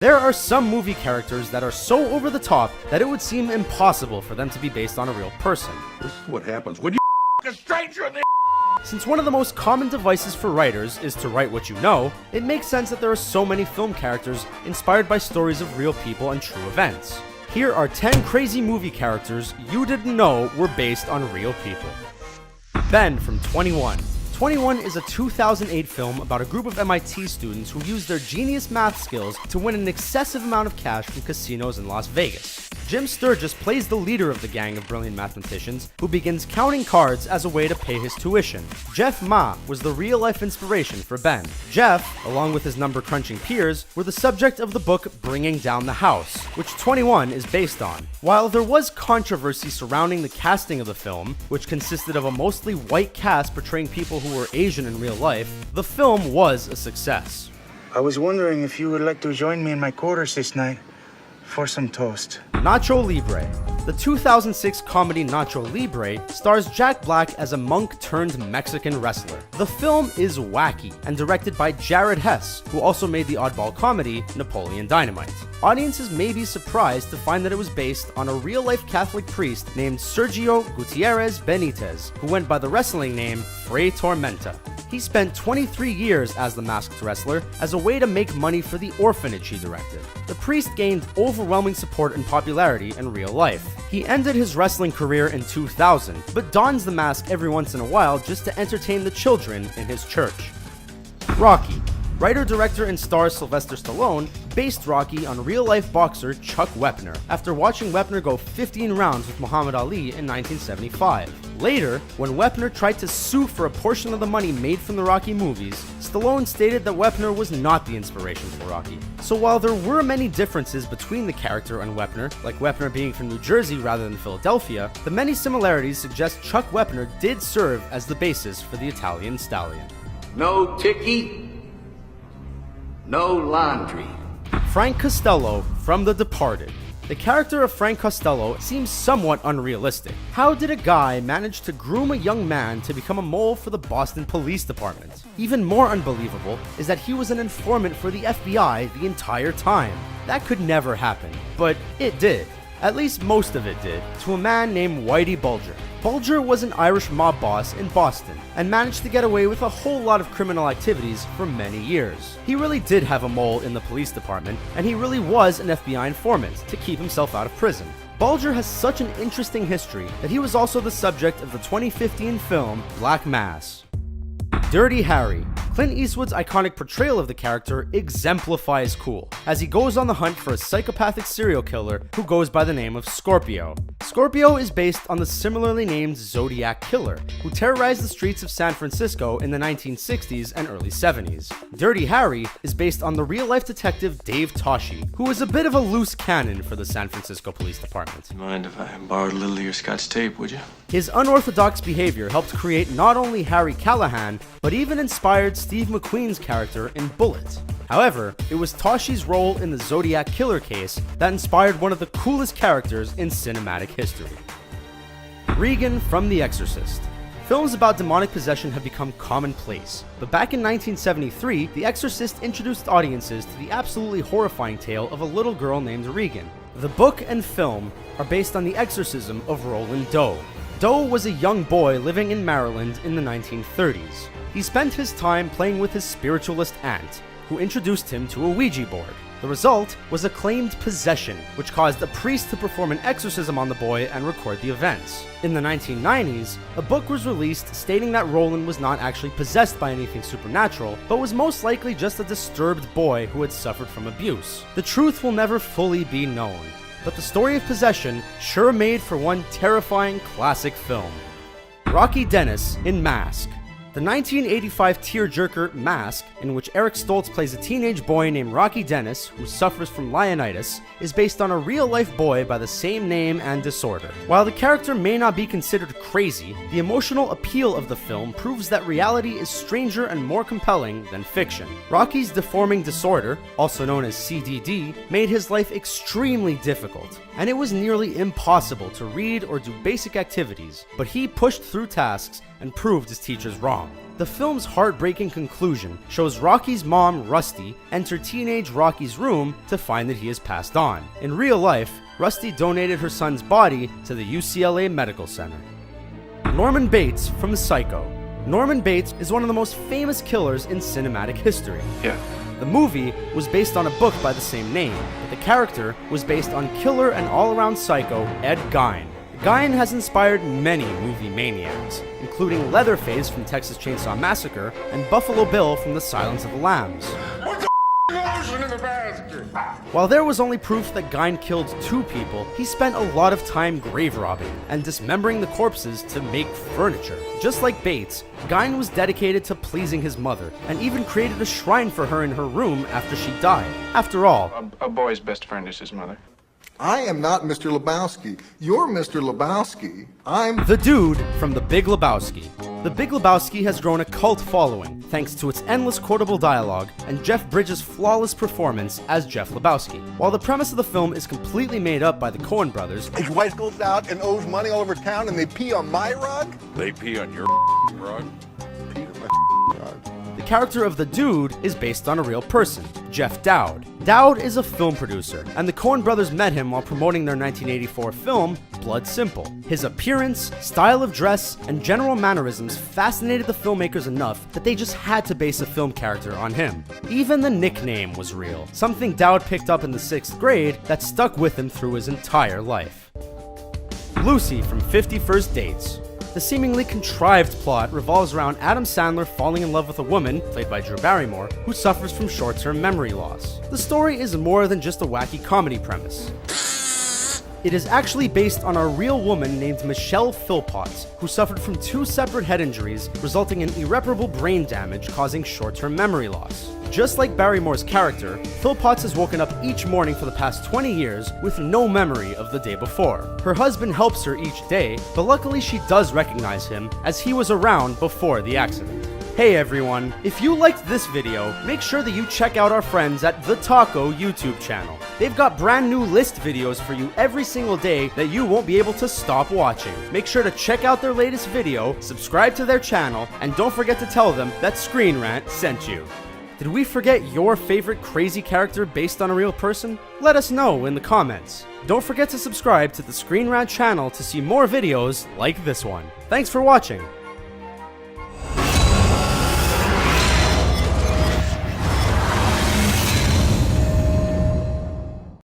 There are some movie characters that are so over the top that it would seem impossible for them to be based on a real person. This is what happens when you a stranger in the Since one of the most common devices for writers is to write what you know, it makes sense that there are so many film characters inspired by stories of real people and true events. Here are 10 crazy movie characters you didn't know were based on real people. Ben from 21. 21 is a 2008 film about a group of MIT students who use their genius math skills to win an excessive amount of cash from casinos in Las Vegas. Jim Sturgis plays the leader of the gang of brilliant mathematicians who begins counting cards as a way to pay his tuition. Jeff Ma was the real-life inspiration for Ben. Jeff, along with his number-crunching peers, were the subject of the book Bringing Down the House, which 21 is based on. While there was controversy surrounding the casting of the film, which consisted of a mostly white cast portraying people who were Asian in real life, the film was a success. I was wondering if you would like to join me in my quarters this night for some toast. Nacho Libre. The 2006 comedy Nacho Libre stars Jack Black as a monk-turned-Mexican wrestler. The film is wacky and directed by Jared Hess, who also made the oddball comedy Napoleon Dynamite. Audiences may be surprised to find that it was based on a real-life Catholic priest named Sergio Gutierrez Benitez, who went by the wrestling name Fray Tormenta. He spent 23 years as the masked wrestler as a way to make money for the orphanage he directed. The priest gained overwhelming support and popularity in real life. He ended his wrestling career in 2000, but dons the mask every once in a while just to entertain the children in his church. Rocky. Writer, director, and star Sylvester Stallone based Rocky on real-life boxer Chuck Wepner after watching Wepner go 15 rounds with Muhammad Ali in 1975. Later, when Wepner tried to sue for a portion of the money made from the Rocky movies, Stallone stated that Wepner was not the inspiration for Rocky. So while there were many differences between the character and Wepner, like Wepner being from New Jersey rather than Philadelphia, the many similarities suggest Chuck Wepner did serve as the basis for the Italian Stallion. No ticky, no laundry. Frank Costello from The Departed. The character of Frank Costello seems somewhat unrealistic. How did a guy manage to groom a young man to become a mole for the Boston Police Department? Even more unbelievable is that he was an informant for the FBI the entire time. That could never happen, but it did. At least most of it did, to a man named Whitey Bulger. Bulger was an Irish mob boss in Boston and managed to get away with a whole lot of criminal activities for many years. He really did have a mole in the police department, and he really was an FBI informant to keep himself out of prison. Bulger has such an interesting history that he was also the subject of the 2015 film Black Mass. Dirty Harry. Clint Eastwood's iconic portrayal of the character exemplifies cool, as he goes on the hunt for a psychopathic serial killer who goes by the name of Scorpio. Scorpio is based on the similarly named Zodiac Killer, who terrorized the streets of San Francisco in the 1960s and early 70s. Dirty Harry is based on the real-life detective Dave Toschi, who is a bit of a loose cannon for the San Francisco Police Department. Mind if I borrowed a little of your Scotch tape, would you? His unorthodox behavior helped create not only Harry Callahan, but even inspired Steve McQueen's character in Bullet. However, it was Toschi's role in the Zodiac Killer case that inspired one of the coolest characters in cinematic history. Regan from The Exorcist. Films about demonic possession have become commonplace, but back in 1973, The Exorcist introduced audiences to the absolutely horrifying tale of a little girl named Regan. The book and film are based on the exorcism of Roland Doe. Doe was a young boy living in Maryland in the 1930s. He spent his time playing with his spiritualist aunt, who introduced him to a Ouija board. The result was a claimed possession, which caused a priest to perform an exorcism on the boy and record the events. In the 1990s, a book was released stating that Roland was not actually possessed by anything supernatural, but was most likely just a disturbed boy who had suffered from abuse. The truth will never fully be known, but the story of possession sure made for one terrifying classic film. Rocky Dennis in Mask. The 1985 tearjerker Mask, in which Eric Stoltz plays a teenage boy named Rocky Dennis who suffers from Leonidas, is based on a real-life boy by the same name and disorder. While the character may not be considered crazy, the emotional appeal of the film proves that reality is stranger and more compelling than fiction. Rocky's deforming disorder, also known as CDD, made his life extremely difficult. and it was nearly impossible to read or do basic activities, but he pushed through tasks and proved his teachers wrong. The film's heartbreaking conclusion shows Rocky's mom, Rusty, enter teenage Rocky's room to find that he has passed on. In real life, Rusty donated her son's body to the UCLA Medical Center. Norman Bates from Psycho. Norman Bates is one of the most famous killers in cinematic history. Yeah. The movie was based on a book by the same name, but the character was based on killer and all-around psycho Ed Gein. Gein has inspired many movie maniacs, including Leatherface from Texas Chainsaw Massacre and Buffalo Bill from The Silence of the Lambs. While there was only proof that Gein killed 2 people, he spent a lot of time grave robbing and dismembering the corpses to make furniture. Just like Bates, Gein was dedicated to pleasing his mother and even created a shrine for her in her room after she died. After all, A boy's best friend is his mother. I am not Mr. Lebowski. You're Mr. Lebowski. I'm the dude from The Big Lebowski. The Big Lebowski has grown a cult following thanks to its endless quotable dialogue and Jeff Bridges' flawless performance as Jeff Lebowski. While the premise of the film is completely made up by the Coen brothers, his wife goes out and owes money all over town and they pee on my rug? They pee on your rug. Pee on my rug. the character of the dude is based on a real person, Jeff Dowd. Dowd is a film producer, and the Coen brothers met him while promoting their 1984 film, Blood Simple. His appearance, style of dress, and general mannerisms fascinated the filmmakers enough that they just had to base a film character on him. Even the nickname was real, something Dowd picked up in the 6th grade that stuck with him through his entire life. Lucy from 50 First Dates. The seemingly contrived plot revolves around Adam Sandler falling in love with a woman, played by Drew Barrymore, who suffers from short-term memory loss. The story is more than just a wacky comedy premise. It is actually based on a real woman named Michelle Philpotts, who suffered from 2 separate head injuries, resulting in irreparable brain damage causing short-term memory loss. Just like Barrymore's character, Philpotts has woken up each morning for the past 20 years with no memory of the day before. Her husband helps her each day, but luckily she does recognize him as he was around before the accident. Hey everyone, if you liked this video, make sure that you check out our friends at The Taco YouTube channel. They've got brand new list videos for you every single day that you won't be able to stop watching. Make sure to check out their latest video, subscribe to their channel, and don't forget to tell them that Screen Rant sent you. Did we forget your favorite crazy character based on a real person? Let us know in the comments. Don't forget to subscribe to the Screen Rant channel to see more videos like this one. Thanks for watching.